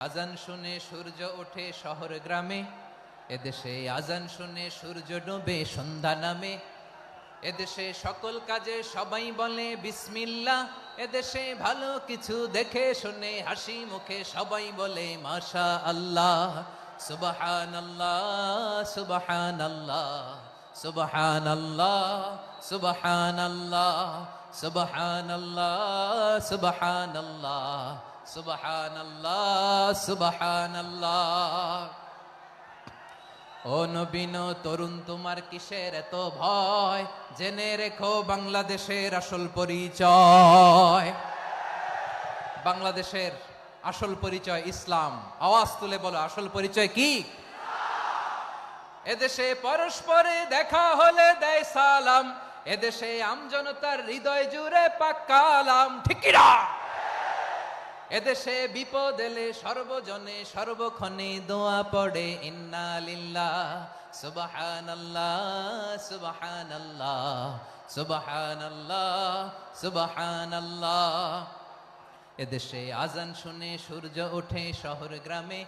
আজান শুনে সূর্য ওঠে শহর গ্রামে, এদেশে আজান শুনে সূর্য ডোবে সন্ধ্যা নামে। এদেশে সকল কাজে সবাই বলে বিসমিল্লাহ, এদেশে ভালো কিছু দেখে শুনে হাসি মুখে সবাই বলে মাশা আল্লাহ। সুবহানাল্লাহ সুবহানাল্লাহ সুবহানাল্লাহ সুবহানাল্লাহ সুবহানাল্লাহ সুবহানাল্লাহ সুবহানাল্লাহ সুবহানাল্লাহ। ও নবীন তরুণ, তোমার কিসের এত ভয়? জেনে রেখো বাংলাদেশের আসল পরিচয়। বাংলাদেশের আসল পরিচয় ইসলাম। আওয়াজ তুলে বলো, আসল পরিচয় কি? এদেশে পরস্পরে দেখা হলে দেয় সালাম, এদেশে আমজনতার হৃদয় জুড়ে পাক্কালাম। ঠিক কি না? এদেশে বিপদ এলে সর্বজনে সর্বক্ষণে দোয়া পড়ে ইন্না লিল্লাহ সুবহানাল্লাহ সুবহানাল্লাহ সুবহানাল্লাহ সুবহানাল্লাহ। এদেশে আজান শুনে সূর্য ওঠে শহর গ্রামে,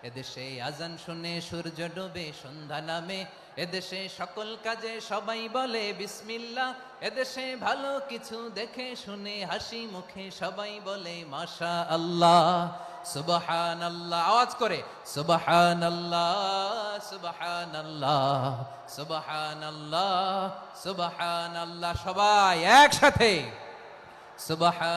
এদেশে আজান শুনে সূর্য ডোবে সন্ধ্যা নামে। এদেশে সকল কাজে সবাই বলে বিসমিল্লাহ, এদেশে ভালো কিছু দেখে শুনে হাসি মুখে সবাই বলে মাশা আল্লাহ। সুবহানাল্লাহ, আওয়াজ করে সুবহানাল্লাহ সুবহানাল্লাহ সুবহানাল্লাহ সুবহানাল্লাহ। সবাই একসাথে সুবহান